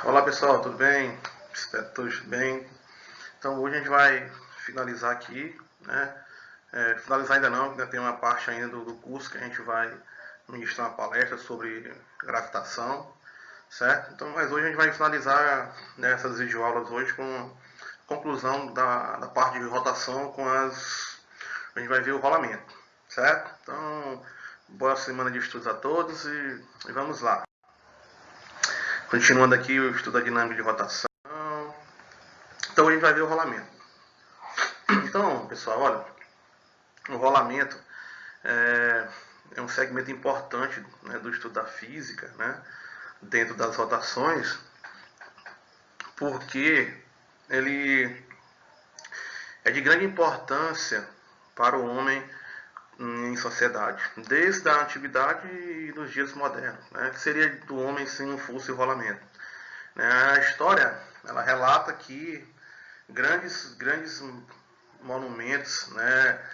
Olá pessoal, tudo bem? Espero que todos bem. Então hoje a gente vai finalizar aqui, né? Finalizar ainda não, ainda tem uma parte ainda do curso que a gente vai ministrar uma palestra sobre gravitação, certo? Então, mas hoje a gente vai finalizar, né, essas videoaulas hoje com a conclusão da parte de rotação com as... A gente vai ver o rolamento, certo? Então, boa semana de estudos a todos e vamos lá. Continuando aqui o estudo da dinâmica de rotação. Então a gente vai ver o rolamento. Então, pessoal, olha, o rolamento é um segmento importante, né, do estudo da física, né, dentro das rotações, porque ele é de grande importância para o homem em sociedade, desde a antiguidade e nos dias modernos, né, que seria do homem se não fosse o rolamento. A história ela relata que grandes monumentos, né,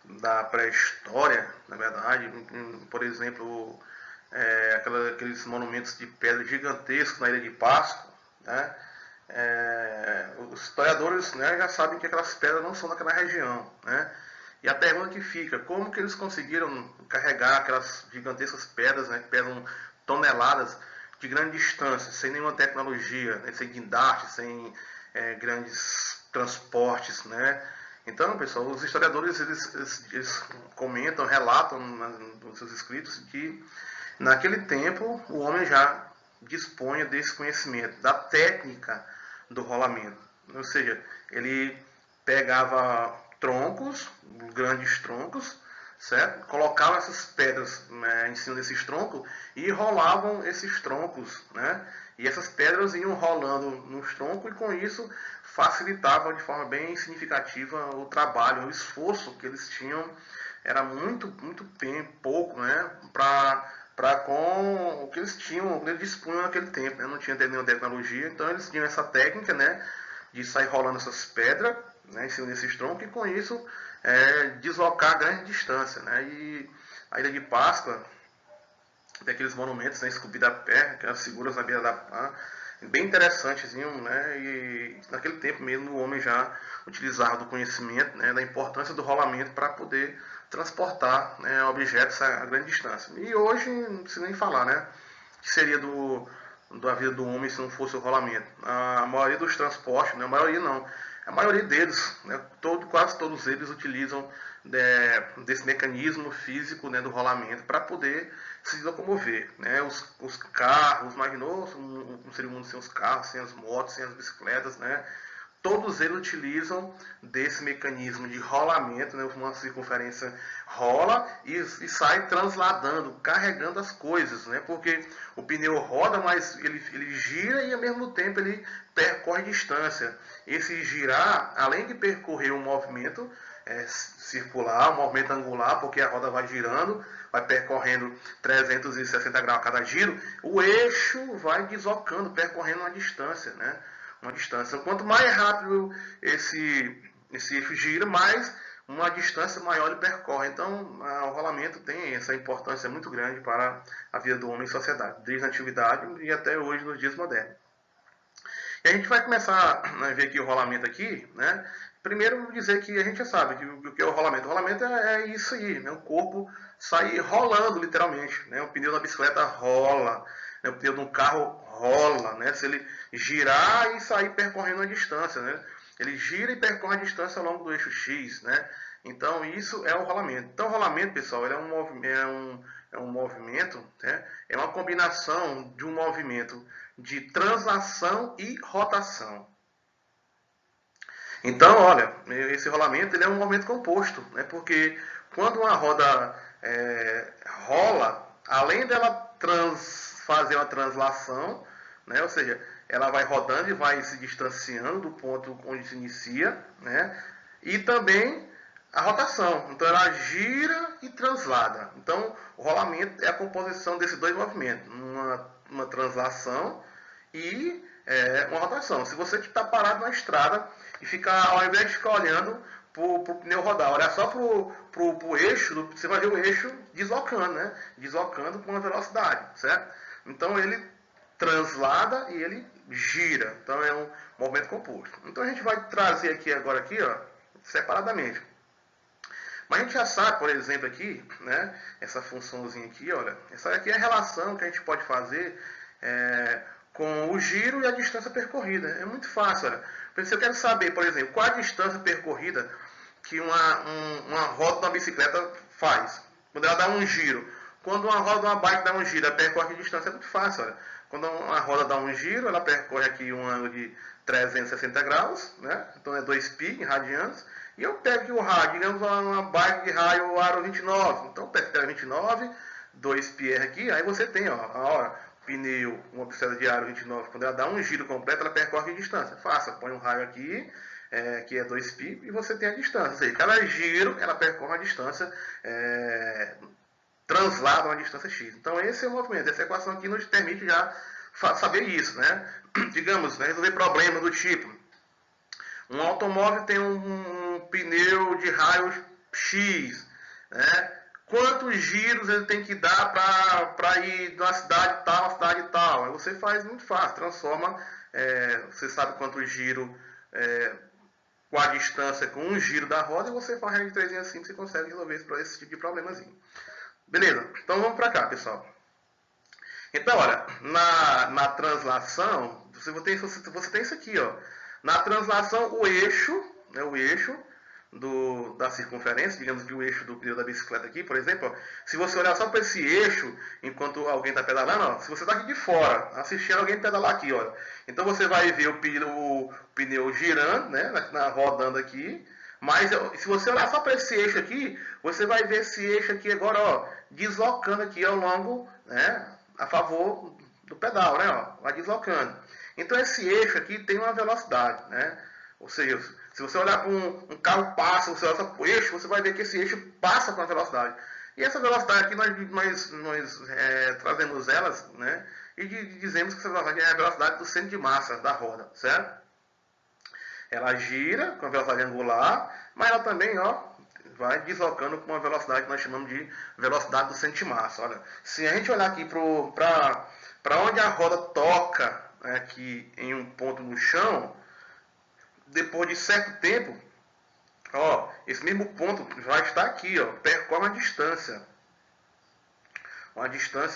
da pré-história, na verdade, por exemplo, aqueles monumentos de pedra gigantescos na Ilha de Páscoa, né, os historiadores, né, já sabem que aquelas pedras não são daquela região, né, e a pergunta que fica, como que eles conseguiram carregar aquelas gigantescas pedras, né, que pesam toneladas de grande distância, sem nenhuma tecnologia, né, sem guindaste, sem grandes transportes, né? Então, pessoal, os historiadores eles comentam, relatam nos seus escritos que naquele tempo o homem já dispunha desse conhecimento, da técnica do rolamento. Ou seja, ele pegava troncos, grandes troncos, certo? Colocavam essas pedras, né, em cima desses troncos e rolavam esses troncos, né? E essas pedras iam rolando nos troncos e com isso facilitava de forma bem significativa o trabalho, o esforço que eles tinham era muito pouco, né? Para com o que eles tinham, eles dispunham naquele tempo, né? Não tinha nenhuma tecnologia, então eles tinham essa técnica, né, de sair rolando essas pedras, né, em cima desses troncos e com isso deslocar a grande distância, né? E a Ilha de Páscoa tem aqueles monumentos, né, esculpidos a pé, aquelas figuras na beira da pá, bem interessantezinho, né? E naquele tempo mesmo o homem já utilizava do conhecimento, né, da importância do rolamento para poder transportar, né, objetos a grande distância. E hoje não precisa nem falar, né? Que seria da vida do homem se não fosse o rolamento. A maioria dos transportes, né, a maioria não, a maioria deles, né, quase todos eles utilizam desse mecanismo físico, né, do rolamento para poder se locomover. Né? Os carros, imaginou um ser humano sem os carros, sem as motos, sem as bicicletas, né? Todos eles utilizam desse mecanismo de rolamento, né? Uma circunferência rola e sai transladando, carregando as coisas, né? Porque o pneu roda, mas ele gira e ao mesmo tempo ele percorre distância. Esse girar, além de percorrer um movimento circular, um movimento angular, porque a roda vai girando, vai percorrendo 360 graus a cada giro, o eixo vai deslocando, percorrendo uma distância, né? Uma distância. Quanto mais rápido esse eixo gira, mais uma distância maior ele percorre. Então, o rolamento tem essa importância muito grande para a vida do homem em sociedade, desde a antiguidade e até hoje nos dias modernos. E a gente vai começar a ver aqui o rolamento aqui, né? Primeiro dizer que a gente já sabe o que é o rolamento. O rolamento é isso aí, né? O corpo sai rolando literalmente, né? O pneu da bicicleta rola, né? O pneu de um carro rola, né? Se ele girar e sair percorrendo a distância, né? Ele gira e percorre a distância ao longo do eixo X, né? Então isso é o rolamento. Então o rolamento, pessoal, ele é um movimento, né? É uma combinação de um movimento de translação e rotação. Então, olha, esse rolamento ele é um movimento composto, né? Porque quando uma roda rola, além dela fazer uma translação, né? Ou seja, ela vai rodando e vai se distanciando do ponto onde se inicia, né? E também a rotação. Então ela gira e translada. Então o rolamento é a composição desses dois movimentos, uma translação e uma rotação. Se você está parado na estrada e ficar, ao invés de ficar olhando para o pneu rodar, olhar só para o eixo, você vai ver o eixo deslocando, né? Deslocando com uma velocidade, certo? Então ele translada e ele gira. Então é um movimento composto. Então a gente vai trazer aqui agora aqui, ó, separadamente. Mas a gente já sabe, por exemplo, aqui, né, essa funçãozinha aqui, olha, essa aqui é a relação que a gente pode fazer com o giro e a distância percorrida. É muito fácil, olha. Se eu quero saber, por exemplo, qual a distância percorrida que uma roda de uma bicicleta faz, quando ela dá um giro. Quando uma roda de uma bike dá um giro, ela percorre a distância, é muito fácil, olha. Quando uma roda dá um giro, ela percorre aqui um ângulo de 360 graus, né? Então é 2π em radianos. E eu pego aqui o rádio, digamos uma bike de raio aro 29. Então eu pego 29, 2πr aqui, aí você tem, ó, a hora, pneu, uma bicicleta de aro 29, quando ela dá um giro completo, ela percorre a distância. Faça, põe um raio aqui, que é 2π, e você tem a distância. Ou seja, cada giro, ela percorre a distância, translada uma distância x. Então esse é o movimento. Essa equação aqui nos permite já saber isso, né? Digamos, né, resolver problemas do tipo, um automóvel tem um pneu de raios X, né? Quantos giros ele tem que dar para ir de uma cidade tal a cidade tal? Aí você faz muito fácil, transforma, você sabe quanto giro, com a distância com um giro da roda, e você faz a regra de 3 assim, você consegue resolver esse tipo de problemazinho. Beleza, então vamos para cá, pessoal. Então, olha, na translação, você tem isso aqui, ó. Na translação, o eixo, né, o eixo da circunferência, digamos que o eixo do pneu da bicicleta aqui, por exemplo, ó, se você olhar só para esse eixo, enquanto alguém está pedalando, ó, se você está aqui de fora, assistindo alguém pedalar aqui, ó, então você vai ver o pneu girando, né, rodando aqui, mas se você olhar só para esse eixo aqui, você vai ver esse eixo aqui agora, ó, deslocando aqui ao longo, né, a favor do pedal, né, ó, vai deslocando. Então esse eixo aqui tem uma velocidade, né? Ou seja, se você olhar para um carro passa, você olha para o eixo, você vai ver que esse eixo passa com a velocidade. E essa velocidade aqui nós trazemos elas, né? E dizemos que essa velocidade é a velocidade do centro de massa da roda, certo? Ela gira com a velocidade angular, mas ela também, ó, vai deslocando com uma velocidade que nós chamamos de velocidade do centro de massa. Olha, se a gente olhar aqui para onde a roda toca, aqui em um ponto no chão, depois de certo tempo, ó, esse mesmo ponto vai estar aqui, ó, percorre uma distância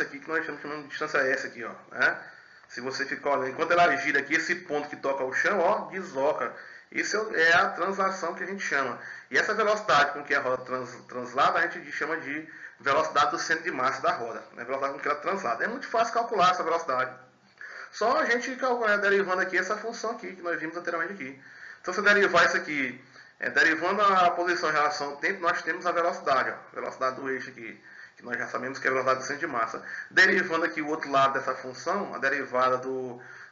aqui que nós estamos chamando de distância S aqui, ó, né? Se você ficar olhando, enquanto ela gira aqui, esse ponto que toca ao chão, ó, desloca. Isso é a translação que a gente chama. E essa velocidade com que a roda translada, a gente chama de velocidade do centro de massa da roda, né? Velocidade com que ela translada. É muito fácil calcular essa velocidade. Só a gente derivando aqui essa função aqui, que nós vimos anteriormente aqui. Então, se eu derivar isso aqui, derivando a posição em relação ao tempo, nós temos a velocidade, ó, velocidade do eixo aqui, que nós já sabemos que é a velocidade do centro de massa. Derivando aqui o outro lado dessa função, a derivada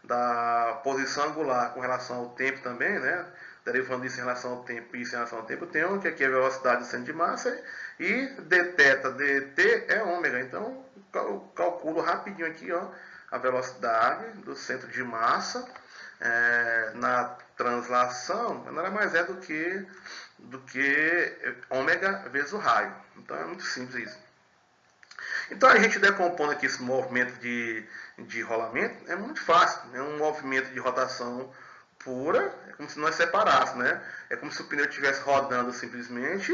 da posição angular com relação ao tempo também, né? Derivando isso em relação ao tempo e isso em relação ao tempo, eu tenho que aqui é a velocidade do centro de massa e dθ, dt é ômega. Então, eu calculo rapidinho aqui, ó, a velocidade do centro de massa na translação nada mais é do que ômega vezes o raio. Então é muito simples isso. Então a gente decompondo aqui esse movimento de rolamento é muito fácil. É um movimento de rotação pura, é como se nós separássemos, né? É como se o pneu estivesse rodando simplesmente,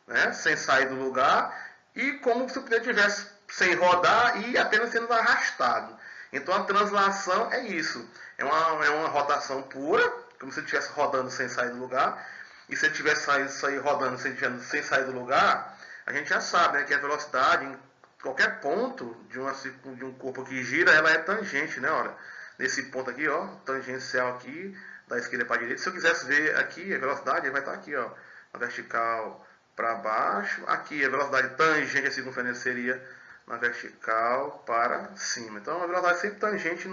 né, sem sair do lugar, e como se o pneu estivesse sem rodar e apenas sendo arrastado. Então a translação é isso, é uma rotação pura, como se ele estivesse rodando sem sair do lugar, e se ele estivesse rodando sem sair do lugar, a gente já sabe, né, que a velocidade em qualquer ponto de um corpo que gira, ela é tangente, né, olha, nesse ponto aqui, ó, tangencial aqui, da esquerda para a direita. Se eu quisesse ver aqui a velocidade, ele vai estar aqui, ó, na vertical para baixo, aqui a velocidade tangente à circunferência seria na vertical para cima. Então, a velocidade sempre tangente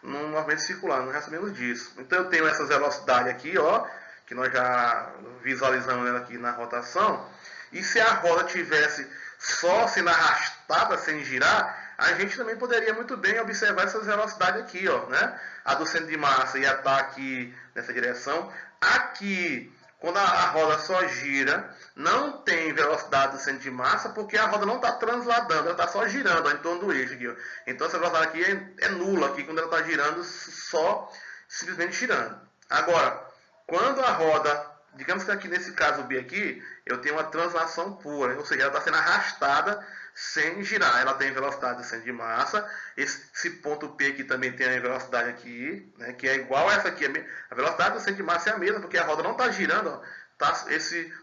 num movimento circular, não sabemos disso. Então, eu tenho essas velocidades aqui, ó, que nós já visualizamos ela aqui na rotação. E se a roda tivesse só sendo arrastada, sem girar, a gente também poderia muito bem observar essas velocidades aqui, ó, né? A do centro de massa ia estar aqui nessa direção. Aqui, quando a roda só gira, não tem velocidade do centro de massa, porque a roda não está transladando, ela está só girando em torno do eixo aqui. Ó. Então essa velocidade aqui é nula aqui quando ela está girando, só simplesmente girando. Agora, quando a roda, digamos que aqui nesse caso B aqui, eu tenho uma translação pura, ou seja, ela está sendo arrastada sem girar. Ela tem velocidade do centro de massa. Esse ponto P aqui também tem a velocidade aqui, né, que é igual a essa aqui. A velocidade do centro de massa é a mesma, porque a roda não está girando. Ó, tá,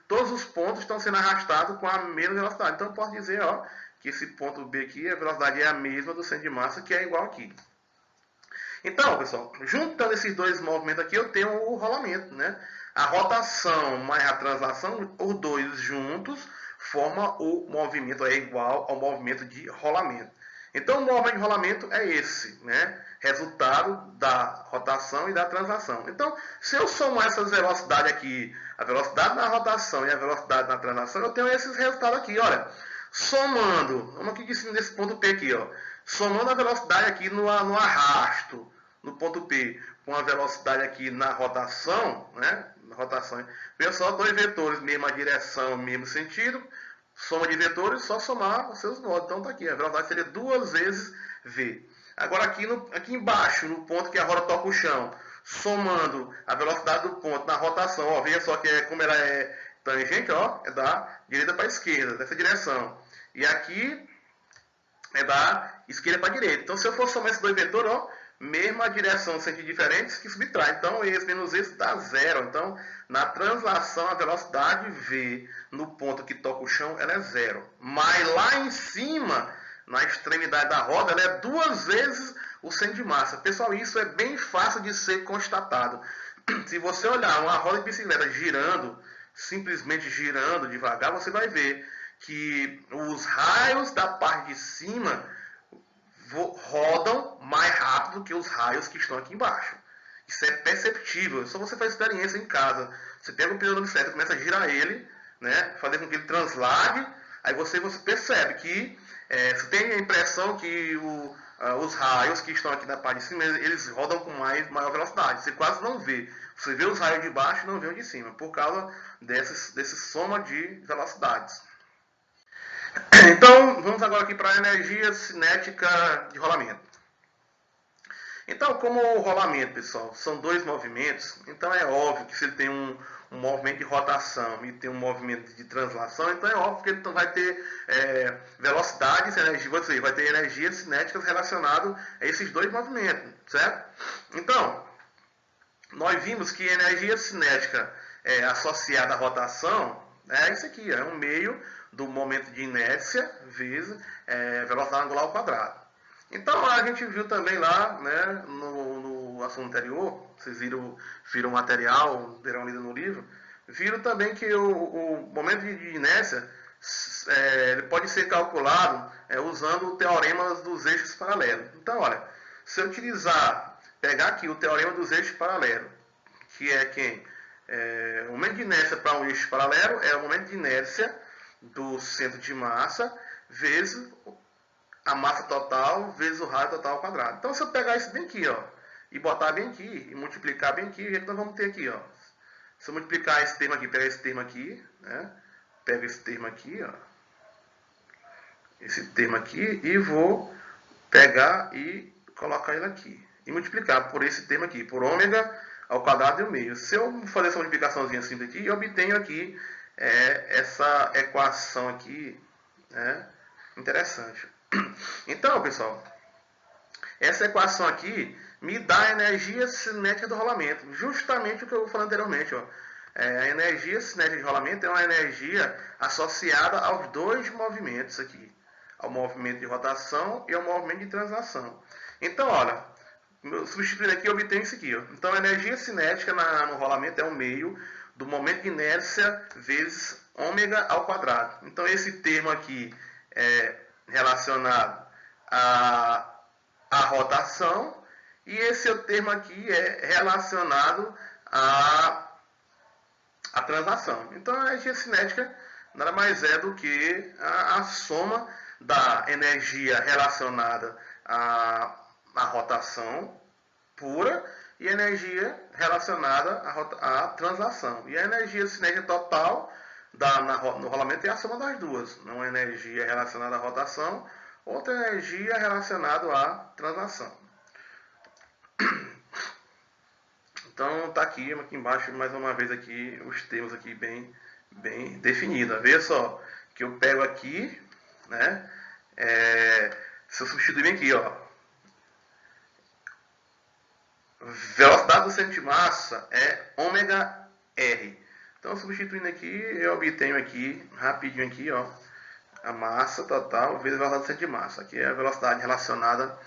todos os pontos estão sendo arrastados com a mesma velocidade. Então eu posso dizer, ó, que esse ponto B aqui, a velocidade é a mesma do centro de massa, que é igual aqui. Então, pessoal, juntando esses dois movimentos aqui, eu tenho o rolamento, né? A rotação mais a translação, os dois juntos, forma o movimento, é igual ao movimento de rolamento. Então, o movimento de rolamento é esse, né? Resultado da rotação e da translação. Então, se eu somar essas velocidades aqui, a velocidade na rotação e a velocidade na translação, eu tenho esses resultados aqui, olha. Somando, vamos aqui nesse ponto P aqui, ó. Somando a velocidade aqui no arrasto, no ponto P, com a velocidade aqui na rotação, né? Na rotação. Veja só, dois vetores, mesma direção, mesmo sentido. Soma de vetores, só somar os seus modos. Então tá aqui, a velocidade seria 2 vezes V. Agora aqui embaixo, no ponto que a roda toca o chão, somando a velocidade do ponto na rotação, ó, veja só que como ela é tangente, ó, é da direita para a esquerda, dessa direção. E aqui é da esquerda para a direita. Então se eu for somar esses dois vetores, ó, mesma direção, sentido diferentes, que subtrai. Então, esse menos esse dá zero. Então, na translação, a velocidade V no ponto que toca o chão, ela é zero. Mas lá em cima, na extremidade da roda, ela é 2 vezes o centro de massa. Pessoal, isso é bem fácil de ser constatado. Se você olhar uma roda de bicicleta girando, simplesmente girando devagar, você vai ver que os raios da parte de cima rodam mais rápido que os raios que estão aqui embaixo. Isso é perceptível. Só você faz experiência em casa. Você pega o pneu da bicicleta, começa a girar ele, né, fazer com que ele translade, aí você percebe que você tem a impressão que os raios que estão aqui na parte de cima, eles rodam com maior velocidade. Você quase não vê. Você vê os raios de baixo e não vê os de cima, por causa desse soma de velocidades. Então, vamos agora aqui para a energia cinética de rolamento. Então, como o rolamento, pessoal, são dois movimentos, então é óbvio que se ele tem um movimento de rotação e tem um movimento de translação, então é óbvio que ele vai ter velocidades, energia, vai ter energias cinéticas relacionadas a esses dois movimentos, certo? Então, nós vimos que energia cinética associada à rotação é isso aqui, é um meio do momento de inércia vezes velocidade angular ao quadrado. Então a gente viu também lá, né, no assunto anterior, vocês viram o material, deram lido no livro, viram também que o momento de inércia ele pode ser calculado usando o teorema dos eixos paralelos. Então, olha, se eu pegar aqui o teorema dos eixos paralelos, que é quem? O momento de inércia para um eixo paralelo é o momento de inércia do centro de massa vezes a massa total vezes o raio total ao quadrado. Então, se eu pegar isso bem aqui, ó, e botar bem aqui, e multiplicar bem aqui, o que nós vamos ter aqui, ó? Se eu multiplicar esse termo aqui, pegar esse termo aqui, né? Pego esse termo aqui, ó, esse termo aqui, e vou pegar e colocar ele aqui. E multiplicar por esse termo aqui, por ômega ao quadrado e o meio. Se eu fazer essa multiplicaçãozinha simples aqui, eu obtenho aqui essa equação aqui, né? Interessante. Então, pessoal, essa equação aqui me dá a energia cinética do rolamento. Justamente o que eu falei anteriormente. Ó. A energia cinética de rolamento é uma energia associada aos dois movimentos aqui. Ao movimento de rotação e ao movimento de translação. Então, olha, substituindo aqui, eu obtenho isso aqui. Ó. Então, a energia cinética no rolamento é um meio do momento de inércia vezes ômega ao quadrado. Então, esse termo aqui é relacionado à rotação e esse outro termo aqui é relacionado à translação. Então, a energia cinética nada mais é do que a soma da energia relacionada à rotação pura e energia relacionada à translação. E a energia cinética total no rolamento é a soma das duas. Uma energia relacionada à rotação, outra energia relacionada à translação. Então está aqui embaixo, mais uma vez, aqui os termos aqui bem definidos. Veja só que eu pego aqui, né? Se eu substituir bem aqui, ó, velocidade do centro de massa é ômega R. Então, substituindo aqui, eu obtenho aqui, rapidinho aqui, ó, a massa total vezes a velocidade do centro de massa. Aqui é a velocidade relacionada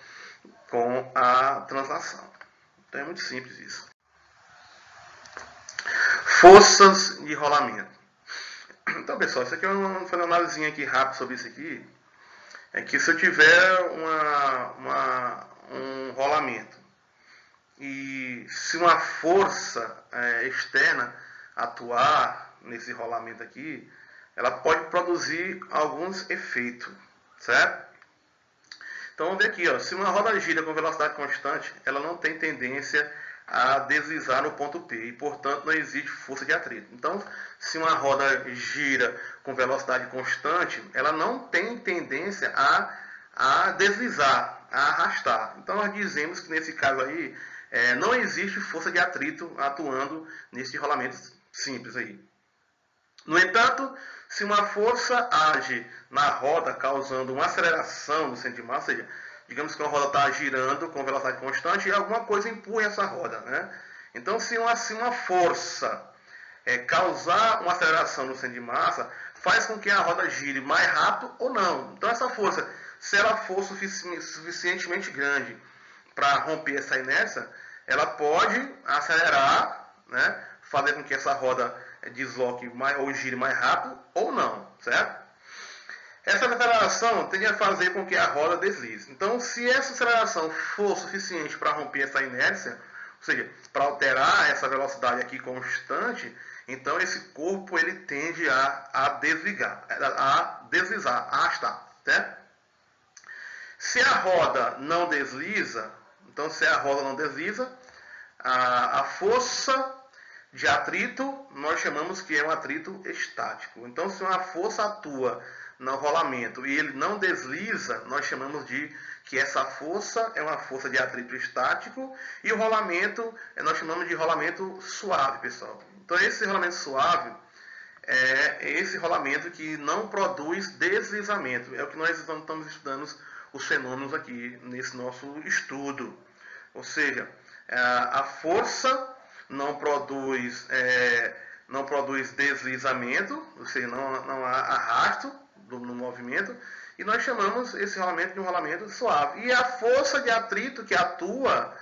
com a translação. Então, é muito simples isso. Forças de rolamento. Então, pessoal, isso aqui eu vou fazer uma análise aqui rápida sobre isso aqui. É que se eu tiver um rolamento e se uma força externa atuar nesse rolamento aqui, ela pode produzir alguns efeitos, certo? Então vamos ver aqui, ó, se uma roda gira com velocidade constante, ela não tem tendência a deslizar no ponto P e, portanto, não existe força de atrito. Então, se uma roda gira com velocidade constante, ela não tem tendência a deslizar, a arrastar. Então, nós dizemos que nesse caso aí, não existe força de atrito atuando nesse rolamento simples aí. No entanto, se uma força age na roda causando uma aceleração no centro de massa, ou seja, digamos que uma roda está girando com velocidade constante e alguma coisa empurra essa roda, né? Então, se uma força causar uma aceleração no centro de massa, faz com que a roda gire mais rápido ou não. Então, essa força, se ela for suficientemente grande para romper essa inércia, ela pode acelerar, né? Fazer com que essa roda desloque ou gire mais rápido ou não, certo? Essa aceleração tende a fazer com que a roda deslize. Então, se essa aceleração for suficiente para romper essa inércia, ou seja, para alterar essa velocidade aqui constante, então esse corpo ele tende a deslizar, a arrastar, certo? Se a roda não desliza, então se a roda não desliza, a força de atrito nós chamamos que é um atrito estático. Então, se uma força atua no rolamento e ele não desliza, nós chamamos que essa força é uma força de atrito estático, e o rolamento nós chamamos de rolamento suave, pessoal. Então, esse rolamento suave é esse rolamento que não produz deslizamento. É o que nós estamos estudando os fenômenos aqui nesse nosso estudo. Ou seja, a força não produz deslizamento, ou seja, não há arrasto no movimento, e nós chamamos esse rolamento de um rolamento suave. E a força de atrito que atua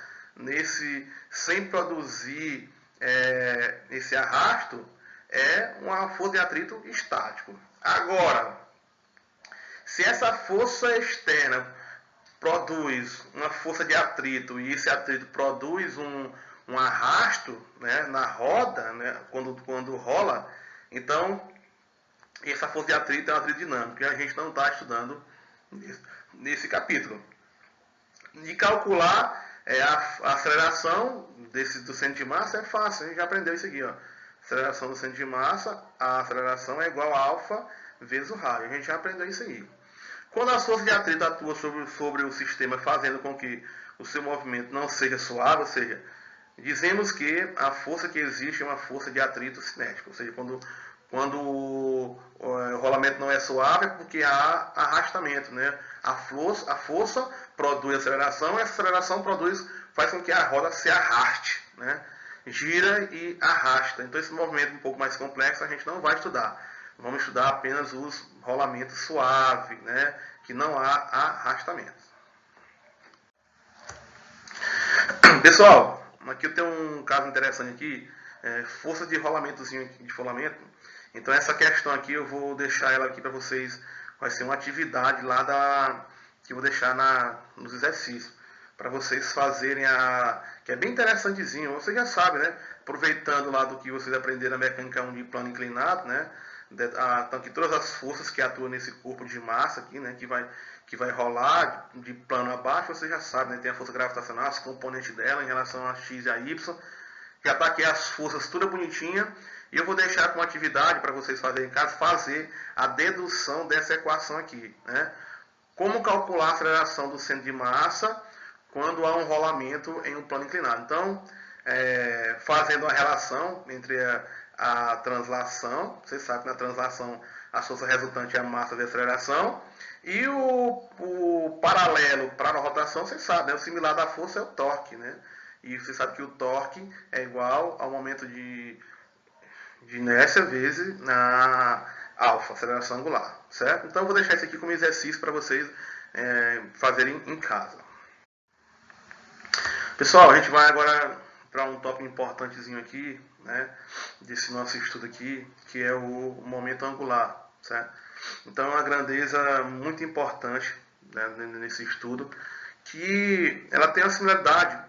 sem produzir esse arrasto é uma força de atrito estático. Agora, se essa força externa produz uma força de atrito e esse atrito produz um arrasto, né, na roda, né, quando rola, então essa força de atrito é um atrito dinâmico, que a gente não está estudando nesse capítulo. De calcular a aceleração do centro de massa é fácil, a gente já aprendeu isso aqui, ó. Aceleração do centro de massa, a aceleração é igual a alfa vezes o raio, a gente já aprendeu isso aí. Quando a força de atrito atua sobre o sistema, fazendo com que o seu movimento não seja suave, ou seja, dizemos que a força que existe é uma força de atrito cinético, ou seja, quando o rolamento não é suave é porque há arrastamento, né? A força produz aceleração, e essa aceleração faz com que a roda se arraste, né? Gira e arrasta. Então esse movimento um pouco mais complexo a gente não vai estudar. Vamos estudar apenas os rolamentos suaves, né? Que não há arrastamento. Pessoal, aqui eu tenho um caso interessante aqui, força de rolamentozinho aqui, de rolamento. Então essa questão aqui eu vou deixar ela aqui para vocês, vai ser uma atividade lá que eu vou deixar nos exercícios, para vocês fazerem que é bem interessantezinho, você já sabe, né? Aproveitando lá do que vocês aprenderam na mecânica 1 de plano inclinado, né? então aqui todas as forças que atuam nesse corpo de massa aqui, né, que vai rolar de plano a baixo, você já sabe, né, tem a força gravitacional, as componentes dela em relação a x e a y, já está aqui as forças tudo bonitinha, e eu vou deixar como atividade para vocês fazerem em casa, fazer a dedução dessa equação aqui, né, como calcular a aceleração do centro de massa quando há um rolamento em um plano inclinado. Então, fazendo a relação entre a translação, vocês sabem que na translação a força resultante é a massa de aceleração, e o paralelo para a rotação, vocês sabem, né? O similar da força é o torque, né? E você sabe que o torque é igual ao momento de inércia vezes na alfa, aceleração angular, certo? Então eu vou deixar isso aqui como exercício para vocês fazerem em casa. Pessoal, a gente vai agora para um tópico importantezinho aqui, né, desse nosso estudo aqui, que é o momento angular, certo? Então é uma grandeza muito importante, né, nesse estudo, que ela tem uma similaridade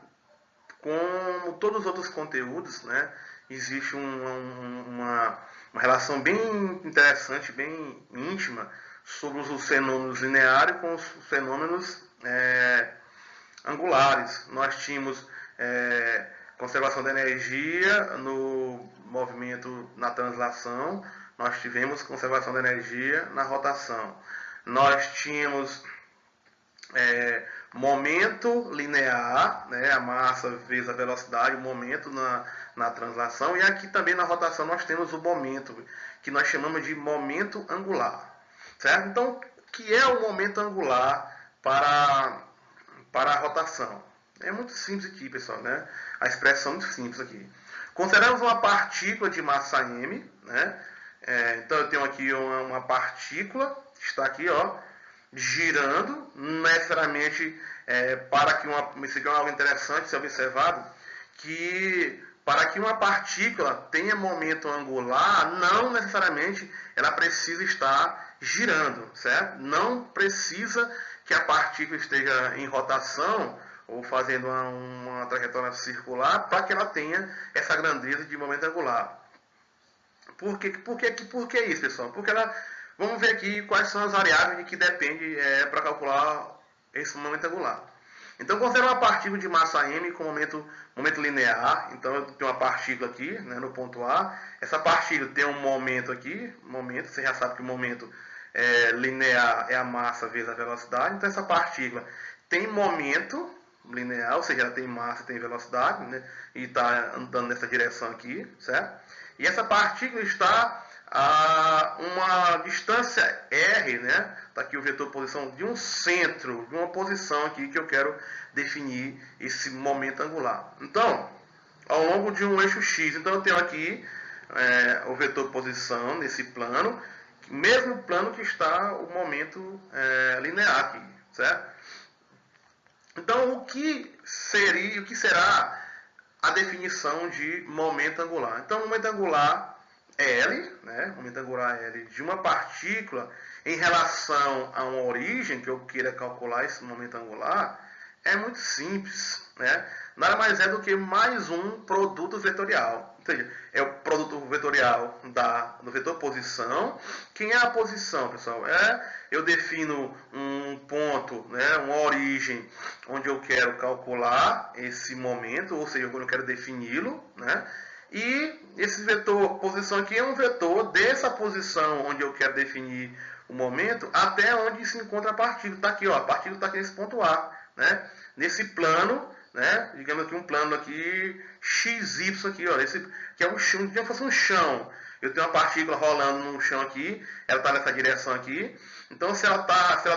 com todos os outros conteúdos, né? Existe uma relação bem interessante, bem íntima sobre os fenômenos lineares com os fenômenos angulares. Nós tínhamos conservação da energia no movimento, na translação, nós tivemos conservação da energia na rotação. Nós tínhamos momento linear, né, a massa vezes a velocidade, o momento na translação, e aqui também na rotação nós temos o momento, que nós chamamos de momento angular, certo? Então, o que é o momento angular para a rotação? É muito simples aqui, pessoal, né? A expressão é muito simples aqui. Consideramos uma partícula de massa m, né? Então eu tenho aqui uma partícula, está aqui, ó, girando, necessariamente para que isso aqui é algo interessante ser observado, que para que uma partícula tenha momento angular, não necessariamente ela precisa estar girando, certo? Não precisa que a partícula esteja em rotação ou fazendo uma trajetória circular para que ela tenha essa grandeza de momento angular. Por que isso, pessoal? Porque vamos ver aqui quais são as variáveis de que depende para calcular esse momento angular. Então, considera uma partícula de massa m com momento linear. Então, eu tenho uma partícula aqui, né, no ponto A. Essa partícula tem um momento aqui. Você já sabe que o momento linear é a massa vezes a velocidade. Então, essa partícula tem momento linear, ou seja, ela tem massa e tem velocidade, né, e está andando nessa direção aqui, certo? E essa partícula está a uma distância r, né? Está aqui o vetor posição de um centro, de uma posição aqui que eu quero definir esse momento angular. Então, ao longo de um eixo x, então eu tenho aqui o vetor posição nesse plano, mesmo plano que está o momento linear aqui, certo? Então, o que será a definição de momento angular? Então, o momento angular L, né? O momento angular L de uma partícula em relação a uma origem que eu queira calcular esse momento angular é muito simples, né? Nada mais é do que mais um produto vetorial. Ou seja, é o produto vetorial do vetor posição. Quem é a posição, pessoal? Eu defino um ponto, né, uma origem, onde eu quero calcular esse momento, ou seja, quando eu quero defini-lo, né? E esse vetor posição aqui é um vetor dessa posição onde eu quero definir o momento até onde se encontra a partícula. Está aqui, ó, a partícula está aqui nesse ponto A, né? Nesse plano, né? Digamos aqui um plano aqui XY aqui, ó, esse que é um chão, como se fosse um chão. Eu tenho uma partícula rolando no chão aqui, ela está nessa direção aqui. Então, se ela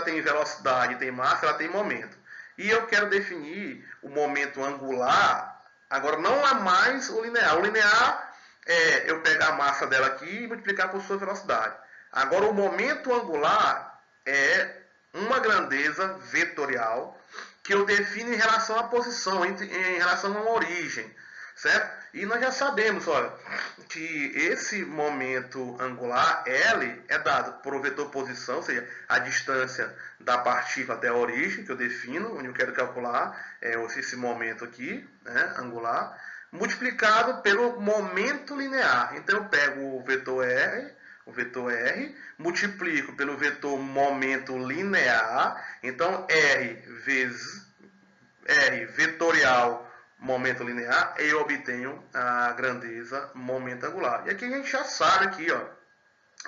tem velocidade, tem massa, ela tem momento. E eu quero definir o momento angular. Agora, não é mais o linear. O linear é eu pegar a massa dela aqui e multiplicar por sua velocidade. Agora, o momento angular é uma grandeza vetorial que eu defino em relação à posição, em relação a uma origem, certo? E nós já sabemos, olha, que esse momento angular L é dado por um vetor posição, ou seja, a distância da partícula até a origem, que eu defino, onde eu quero calcular esse momento aqui, né, angular, multiplicado pelo momento linear. Então eu pego o vetor R, o vetor R, multiplico pelo vetor momento linear, então R vezes R vetorial momento linear, e eu obtenho a grandeza momento angular. E aqui a gente já sabe aqui, ó,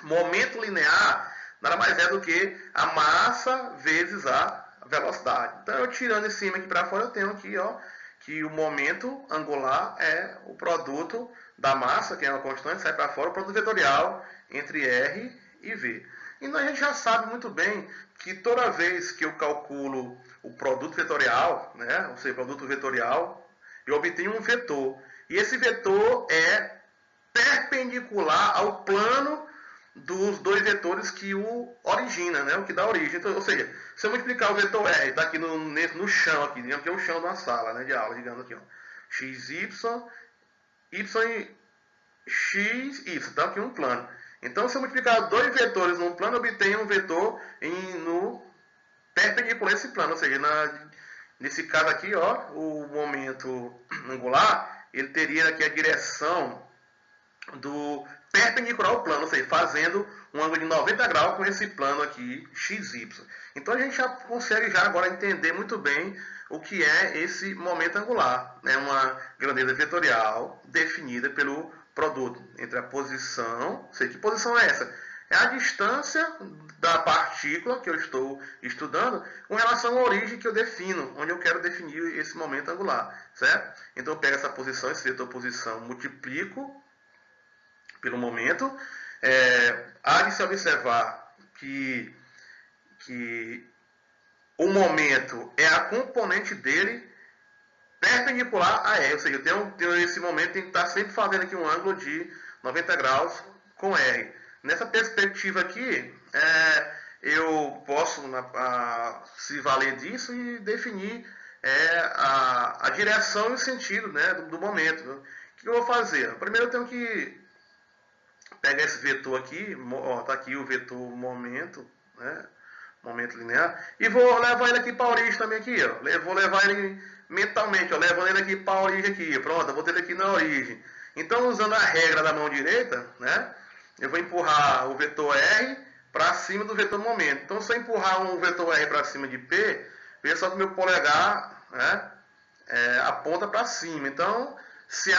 momento linear nada mais é do que a massa vezes a velocidade. Então, eu tirando em cima aqui para fora, eu tenho aqui, ó, que o momento angular é o produto da massa, que é uma constante, sai para fora, o produto vetorial entre R e V. Então, a gente já sabe muito bem que toda vez que eu calculo o produto vetorial, né, ou seja, produto vetorial, eu obtenho um vetor. E esse vetor é perpendicular ao plano dos dois vetores que o origina, né, o que dá origem. Então, ou seja, se eu multiplicar o vetor R, está aqui no chão, aqui, digamos que é o chão de uma sala, né, de aula, digamos aqui, ó, x, y, y, x, y, está aqui um plano. Então, se eu multiplicar dois vetores num plano, eu obtenho um vetor no perpendicular a esse plano, ou seja, nesse caso aqui, ó, o momento angular, ele teria aqui a direção do perpendicular ao plano, ou seja, fazendo um ângulo de 90 graus com esse plano aqui, XY. Então, a gente já consegue já agora entender muito bem o que é esse momento angular. É uma grandeza vetorial definida pelo produto entre a posição, ou seja, que posição é essa? É a distância da partícula que eu estou estudando com relação à origem que eu defino, onde eu quero definir esse momento angular, certo? Então, eu pego essa posição, esse vetor posição, multiplico pelo momento. Há de se observar que o momento é a componente dele perpendicular a R, ou seja, eu tenho esse momento, tem que estar sempre fazendo aqui um ângulo de 90 graus com R. Nessa perspectiva aqui, eu posso se valer disso e definir a direção e o sentido, né, do momento. O que eu vou fazer? Primeiro eu tenho que pegar esse vetor aqui, está aqui o vetor momento, né, momento linear, e vou levar ele aqui para a origem também aqui, ó. Vou levar ele mentalmente, ó, levando ele aqui para a origem aqui, pronto, eu vou ter ele aqui na origem. Então, usando a regra da mão direita, né, eu vou empurrar o vetor R para cima do vetor momento. Então, se eu empurrar um vetor R para cima de P, veja só que meu polegar, né, aponta para cima. Então, se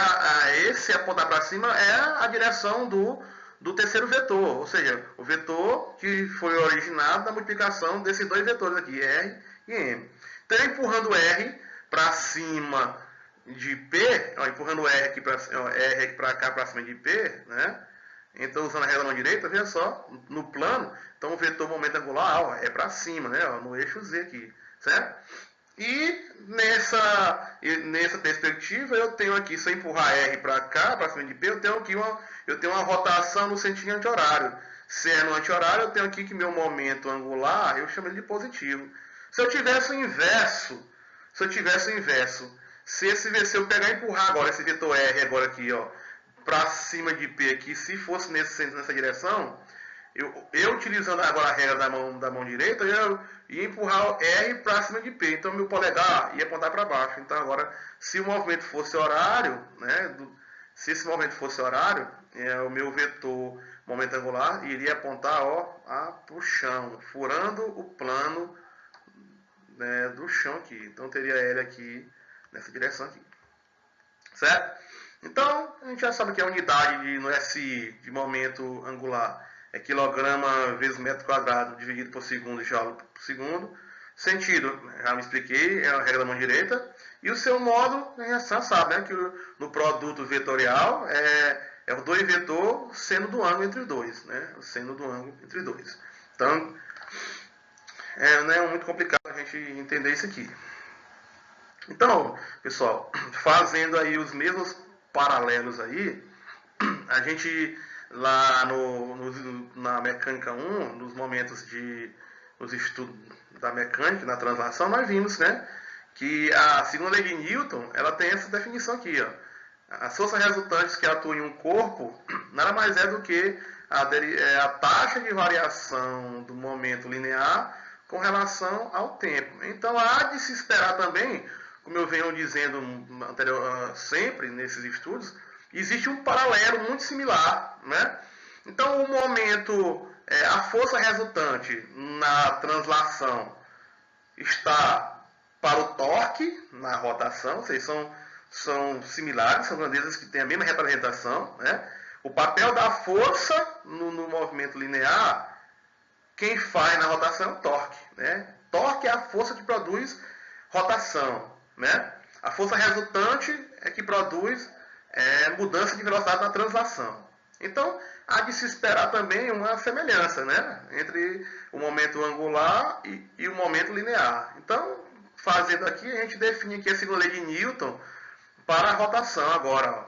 esse apontar para cima é a direção do terceiro vetor, ou seja, o vetor que foi originado da multiplicação desses dois vetores aqui, R e M. Então, empurrando R para cima de P, ó, empurrando R aqui para cá, para cima de P, né? Então, usando a regra da mão direita, veja só, no plano, então o vetor momento angular, ó, é para cima, né? Ó, no eixo Z aqui, certo? E nessa perspectiva, eu tenho aqui, se eu empurrar R para cá, para cima de P, eu tenho aqui uma rotação no sentido anti-horário. Se é no anti-horário, eu tenho aqui que meu momento angular, eu chamo ele de positivo. Se eu tivesse o inverso, se eu pegar e empurrar agora esse vetor R agora aqui, ó, para cima de P aqui, se fosse nessa direção, eu utilizando agora a regra da mão direita, eu ia empurrar R para cima de P. Então, meu polegar ia apontar para baixo. Então, agora, se o movimento fosse horário, né, se esse movimento fosse horário, o meu vetor momento angular iria apontar para o chão, furando o plano, né, do chão aqui. Então, teria L aqui, nessa direção aqui. Certo? Então, a gente já sabe que a unidade no SI de momento angular é quilograma vezes metro quadrado dividido por segundo, joule por segundo. Sentido, já me expliquei, é a regra da mão direita. E o seu módulo, a gente já sabe, né, que no produto vetorial é o dois vetor seno do ângulo entre os dois, né, o seno do ângulo entre dois. Então, não é muito complicado a gente entender isso aqui. Então, pessoal, fazendo aí os mesmos paralelos aí, a gente lá na mecânica 1, nos momentos nos estudos da mecânica, na translação, nós vimos, né, que a segunda lei de Newton, ela tem essa definição aqui, ó. As forças resultantes que atuam em um corpo nada mais é do que a taxa de variação do momento linear com relação ao tempo. Então, há de se esperar também, como eu venho dizendo sempre nesses estudos, existe um paralelo muito similar, né, Então, o momento, a força resultante na translação está para o torque na rotação, ou seja, são similares, são grandezas que têm a mesma representação, né? O papel da força no movimento linear, quem faz na rotação é o torque, né? Torque é a força que produz rotação, né? A força resultante é que produz mudança de velocidade na translação. Então, há de se esperar também uma semelhança, né, entre o momento angular e o momento linear. Então, fazendo aqui, a gente define aqui a segunda lei de Newton para a rotação agora,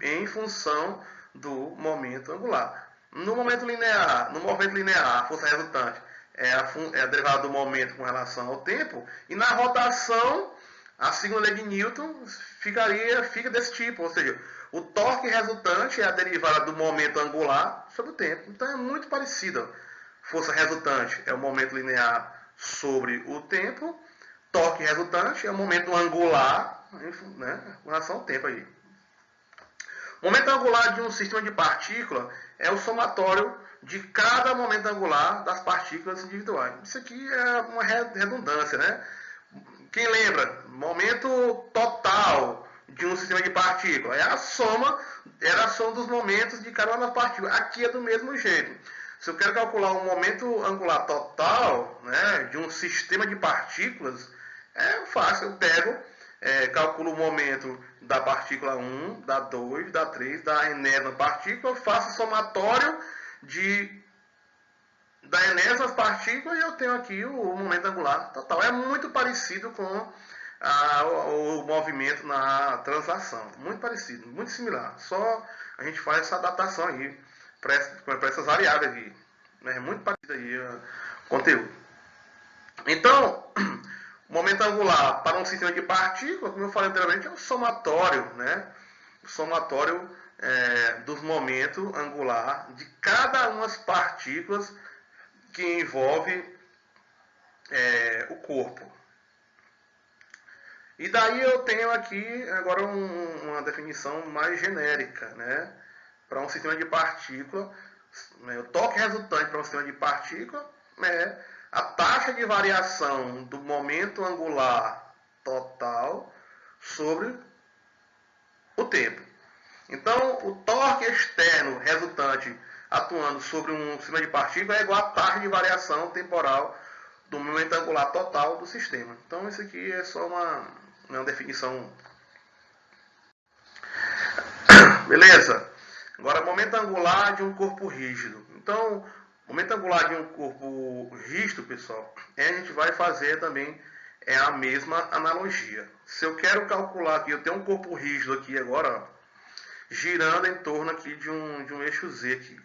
em função do momento angular. No movimento linear, a força resultante é a derivada do momento com relação ao tempo, e na rotação, a segunda lei de Newton fica desse tipo, ou seja, o torque resultante é a derivada do momento angular sobre o tempo. Então é muito parecido. Força resultante é o momento linear sobre o tempo, torque resultante é o momento angular, né, com relação ao tempo aí. O momento angular de um sistema de partícula é o somatório de cada momento angular das partículas individuais. Isso aqui é uma redundância, né? Quem lembra? Momento total de um sistema de partícula era a soma dos momentos de cada uma das partículas. Aqui é do mesmo jeito. Se eu quero calcular um momento angular total, né, de um sistema de partículas, é fácil. Eu pego, calculo o momento da partícula 1, da 2, da 3, da enésima partícula, faço o somatório da enésima partícula e eu tenho aqui o momento angular total. É muito parecido com o movimento na translação. Muito parecido, muito similar. Só a gente faz essa adaptação aí para essas variáveis aí. É muito parecido aí o conteúdo. Então, o momento angular para um sistema de partículas, como eu falei anteriormente, é o somatório, né? O somatório dos momentos angular de cada uma das partículas que envolve o corpo. E daí eu tenho aqui agora uma definição mais genérica, né? Para um sistema de partícula, o torque resultante para um sistema de partícula é a taxa de variação do momento angular total sobre o tempo. Então, o torque externo resultante atuando sobre um sistema de partícula é igual à taxa de variação temporal do momento angular total do sistema. Então, isso aqui é só uma definição. Beleza? Agora, momento angular de um corpo rígido. Então, momento angular de um corpo rígido, pessoal, a gente vai fazer também a mesma analogia. Se eu quero calcular aqui, eu tenho um corpo rígido aqui agora, ó, girando em torno aqui de um eixo Z aqui.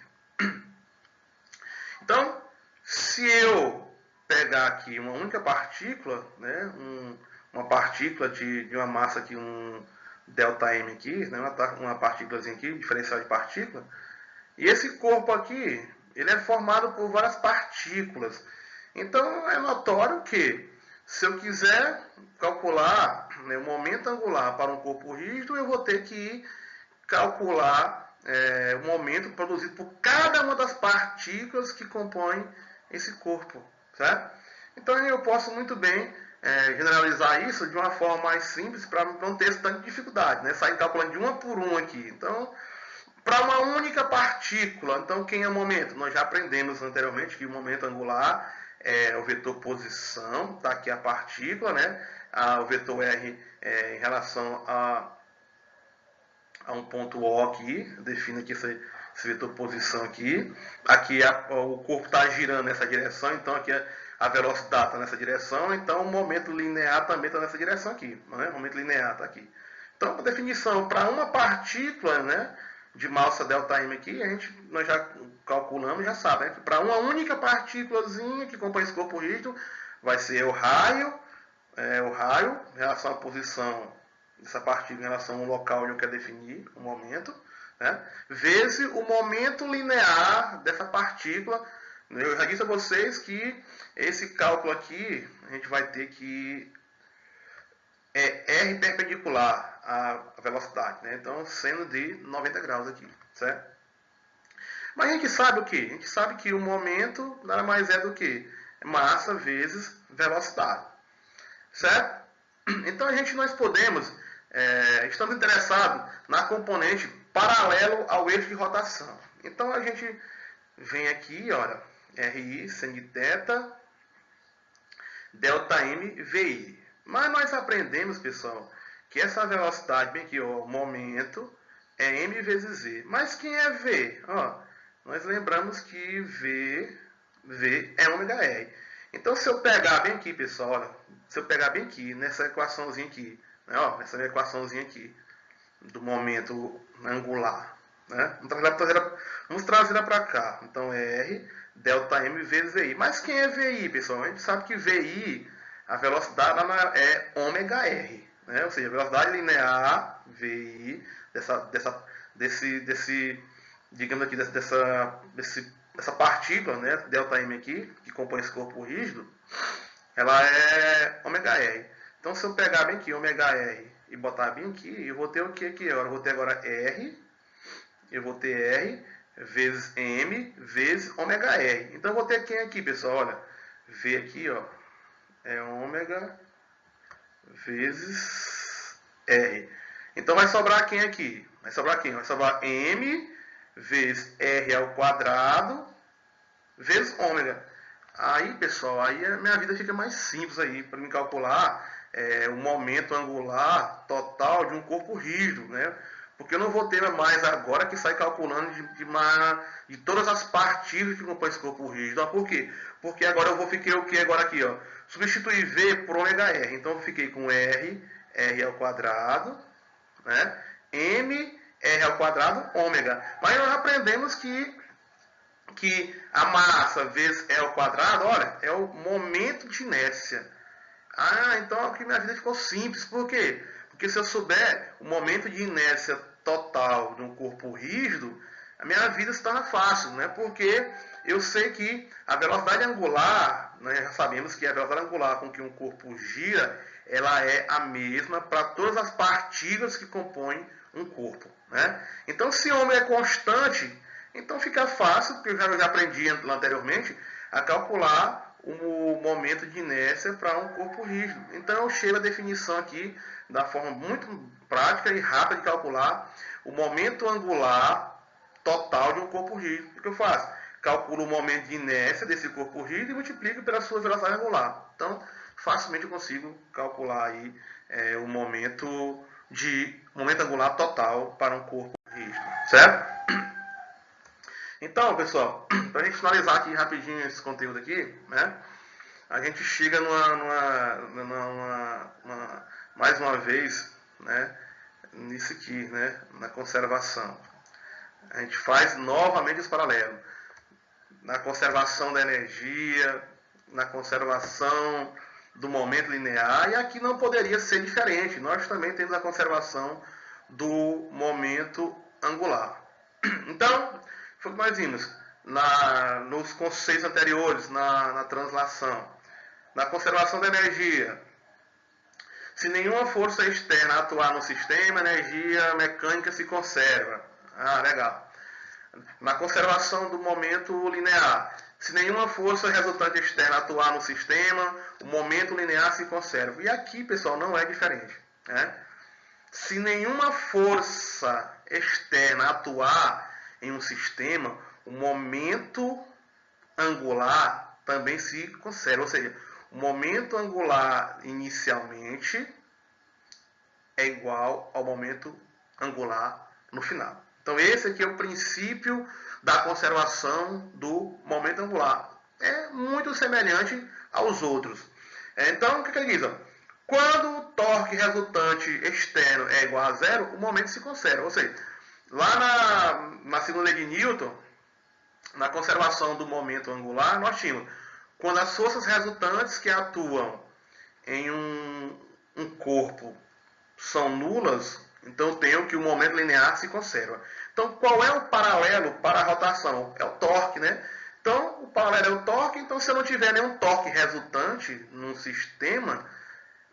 Então, se eu pegar aqui uma única partícula, né, uma partícula de uma massa aqui, um ΔM aqui, né, uma partículazinha aqui, diferencial de partícula, e esse corpo aqui, ele é formado por várias partículas. Então, é notório que, se eu quiser calcular, né, o momento angular para um corpo rígido, eu vou ter que calcular o momento produzido por cada uma das partículas que compõem esse corpo, certo? Então eu posso muito bem generalizar isso de uma forma mais simples para não ter tanta dificuldade, né? Sair calculando de uma por uma aqui. Então, para uma única partícula, então quem é o momento? Nós já aprendemos anteriormente que o momento angular é o vetor posição, está aqui a partícula, né? O vetor R em relação a um ponto O aqui, define aqui esse vetor posição aqui. Aqui o corpo está girando nessa direção, então aqui a velocidade está nessa direção, então o momento linear também está nessa direção aqui. Né? O momento linear está aqui. Então, a definição para uma partícula, né, de massa ΔM aqui, nós já calculamos, já sabe, né, que para uma única partículazinha que compõe esse corpo rígido, vai ser o raio em relação à posição dessa partícula em relação ao local onde eu quero definir o momento, né, vezes o momento linear dessa partícula. Eu já disse a vocês que esse cálculo aqui, a gente vai ter que R perpendicular à velocidade, né? Então, seno de 90 graus aqui, certo? Mas a gente sabe o que? A gente sabe que o momento nada mais é do que massa vezes velocidade. Certo? Então nós podemos, estamos interessados na componente paralelo ao eixo de rotação. Então a gente vem aqui, olha, RI seno de θ, delta M, VI. Mas nós aprendemos, pessoal, que essa velocidade, bem aqui, ó, momento, é M vezes Z. Mas quem é V? Ó, nós lembramos que V é ômega R. Então, se eu pegar bem aqui, pessoal, olha, se eu pegar bem aqui, nessa equaçãozinha aqui, né, ó, nessa equaçãozinha aqui, do momento angular, né, vamos trazer ela para cá. Então, R, delta M vezes VI. Mas quem é VI, pessoal? A gente sabe que VI, a velocidade é ômega R, né? Ou seja, a velocidade linear, VI, digamos aqui, dessa partícula, né, delta M aqui, que compõe esse corpo rígido, ela é ômega R. Então, se eu pegar bem aqui, ômega R, e botar bem aqui, eu vou ter o que aqui? Eu vou ter agora R, eu vou ter R vezes M vezes ômega R. Então, eu vou ter quem aqui, pessoal? Olha, V aqui, ó, é ômega vezes R. Então, vai sobrar quem aqui? Vai sobrar quem? Vai sobrar M vezes R ao quadrado vezes ômega. Aí, pessoal, aí a minha vida fica mais simples aí para me calcular o momento angular total de um corpo rígido, né? Porque eu não vou ter mais agora que sair calculando de todas as partículas que compõem esse corpo rígido. Por quê? Porque agora eu fiquei o que agora aqui, ó? Substituir V por ômega R. Então eu fiquei com R ao quadrado, né? M, R ao quadrado, ômega. Mas nós aprendemos que a massa vezes E ao quadrado, olha, é o momento de inércia. Ah, então aqui minha vida ficou simples. Por quê? Porque se eu souber o momento de inércia total de um corpo rígido, a minha vida se torna fácil, né? Porque eu sei que a velocidade angular, nós já sabemos que a velocidade angular com que um corpo gira, ela é a mesma para todas as partículas que compõem um corpo, né? Então, se ômega é constante, então fica fácil, porque eu já aprendi anteriormente, a calcular o momento de inércia para um corpo rígido. Então eu chego à definição aqui da forma muito prática e rápida de calcular o momento angular total de um corpo rígido. O que eu faço? Calculo o momento de inércia desse corpo rígido e multiplico pela sua velocidade angular. Então, facilmente eu consigo calcular aí o momento angular total para um corpo rígido. Certo? Então, pessoal, para a gente finalizar aqui rapidinho esse conteúdo aqui, né, a gente chega mais uma vez, né, nisso aqui, né, na conservação. A gente faz novamente os paralelos. Na conservação da energia, na conservação do momento linear, e aqui não poderia ser diferente. Nós também temos a conservação do momento angular. Então, foi o que nós vimos nos conceitos anteriores, na translação. Na conservação da energia, se nenhuma força externa atuar no sistema, a energia mecânica se conserva. Ah, legal. Na conservação do momento linear, se nenhuma força resultante externa atuar no sistema, o momento linear se conserva. E aqui, pessoal, não é diferente, né? Se nenhuma força externa atuar em um sistema, o momento angular também se conserva. Ou seja, o momento angular inicialmente é igual ao momento angular no final. Então esse aqui é o princípio da conservação do momento angular. É muito semelhante aos outros. Então o que ele diz? Quando o torque resultante externo é igual a zero, o momento se conserva. Ou seja, lá na segunda lei de Newton, na conservação do momento angular, nós tínhamos quando as forças resultantes que atuam em um corpo são nulas, então eu tenho que o momento linear se conserva. Então, qual é o paralelo para a rotação? É o torque, né? Então, o paralelo é o torque, então se eu não tiver nenhum torque resultante num sistema,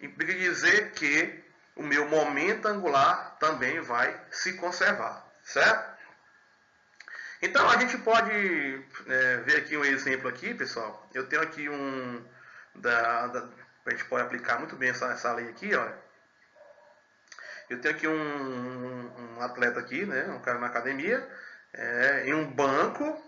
implica dizer que o meu momento angular também vai se conservar, certo? Então a gente pode ver aqui um exemplo aqui, pessoal. Eu tenho aqui a gente pode aplicar muito bem essa lei aqui, olha. Eu tenho aqui um atleta aqui, né, um cara na academia, em um banco,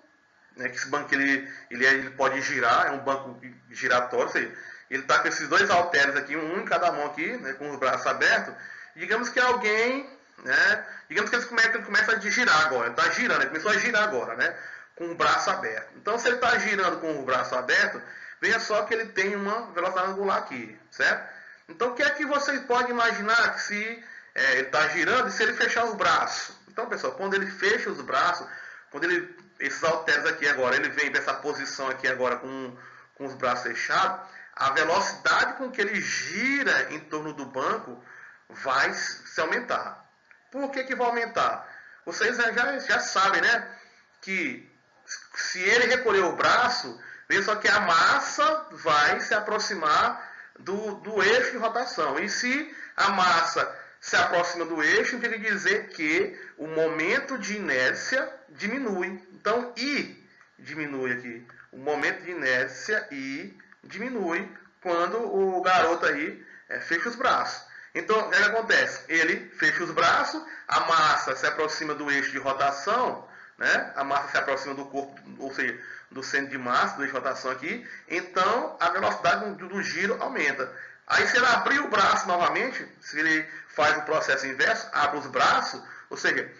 né, que esse banco ele pode girar, é um banco giratório, ou seja, ele está com esses dois halteres aqui, um em cada mão aqui, né, com os braços abertos. Digamos que alguém, né, digamos que ele começa a girar agora, ele está girando, ele começou a girar agora, né, com o braço aberto. Então, se ele está girando com o braço aberto, veja só que ele tem uma velocidade angular aqui, certo? Então, o que é que vocês podem imaginar que se ele está girando e se ele fechar os braços? Então, pessoal, quando ele fecha os braços, quando esses halteres aqui agora, ele vem para essa posição aqui agora com os braços fechados, a velocidade com que ele gira em torno do banco vai se aumentar. Por que vai aumentar? Vocês já sabem, né? Que se ele recolher o braço, veja só que a massa vai se aproximar do eixo de rotação. E se a massa se aproxima do eixo, quer dizer que o momento de inércia diminui. Então, I diminui aqui. O momento de inércia, I, diminui quando o garoto aí fecha os braços. Então, o que acontece? Ele fecha os braços, a massa se aproxima do eixo de rotação, né? A massa se aproxima do corpo, ou seja, do centro de massa, do eixo de rotação aqui, então a velocidade do giro aumenta. Aí se ele abrir o braço novamente, se ele faz o processo inverso, abre os braços, ou seja,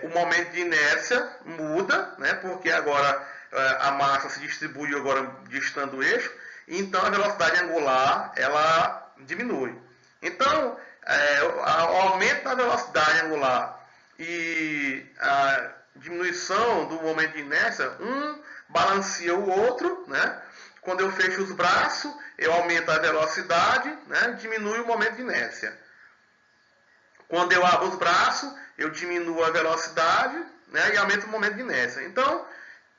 o momento de inércia muda, né? Porque agora a massa se distribui agora distante do eixo, então a velocidade angular ela diminui. Então, o aumento da velocidade angular e a diminuição do momento de inércia, um balanceia o outro, né? Quando eu fecho os braços, eu aumento a velocidade, né? Diminui o momento de inércia. Quando eu abro os braços, eu diminuo a velocidade, né? E aumento o momento de inércia. Então,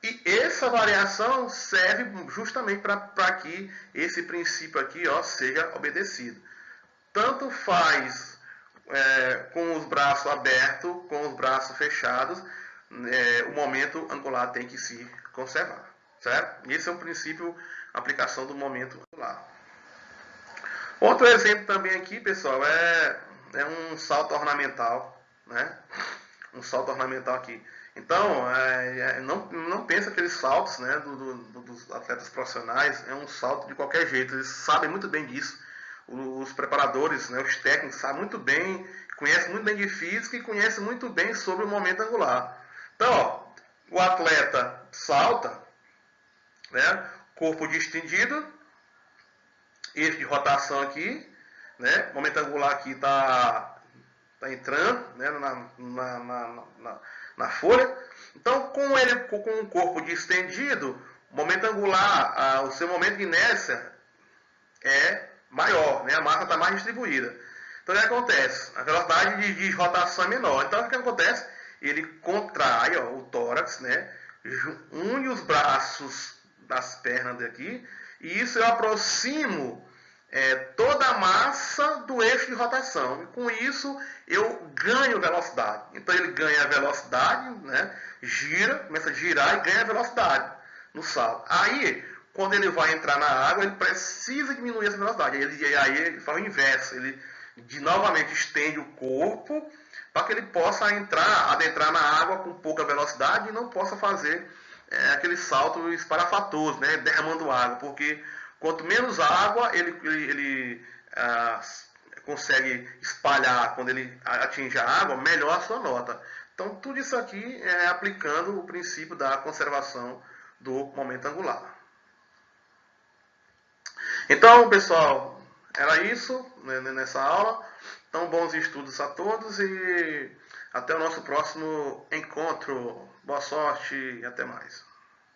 e essa variação serve justamente para que esse princípio aqui, ó, seja obedecido. Tanto faz com os braços abertos, com os braços fechados, o momento angular tem que se conservar, certo? Esse é um princípio, aplicação do momento angular. Outro exemplo também aqui, pessoal, é um salto ornamental, né? Um salto ornamental aqui. Então, não pensa aqueles saltos, né, dos atletas profissionais, é um salto de qualquer jeito, eles sabem muito bem disso. Os preparadores, né, os técnicos sabem muito bem, conhecem muito bem de física e conhecem muito bem sobre o momento angular. Então, ó, o atleta salta, né, corpo distendido, eixo de rotação aqui, né, momento angular aqui está entrando, né, na folha. Então, com o corpo distendido, o momento angular, o seu momento de inércia é maior, né? A massa está mais distribuída. Então, o que acontece? A velocidade de rotação é menor. Então, o que acontece? Ele contrai, ó, o tórax, né? Une os braços das pernas daqui, e isso eu aproximo toda a massa do eixo de rotação. E com isso, eu ganho velocidade. Então, ele ganha a velocidade, né? Gira, começa a girar e ganha velocidade no salto. Aí, quando ele vai entrar na água, ele precisa diminuir essa velocidade. Aí ele faz o inverso. Ele novamente estende o corpo para que ele possa adentrar na água com pouca velocidade e não possa fazer aquele salto espalhafatoso, né, derramando água. Porque quanto menos água ele consegue espalhar quando ele atinge a água, melhor a sua nota. Então, tudo isso aqui é aplicando o princípio da conservação do momento angular. Então, pessoal, era isso, né, nessa aula. Então, bons estudos a todos e até o nosso próximo encontro. Boa sorte e até mais.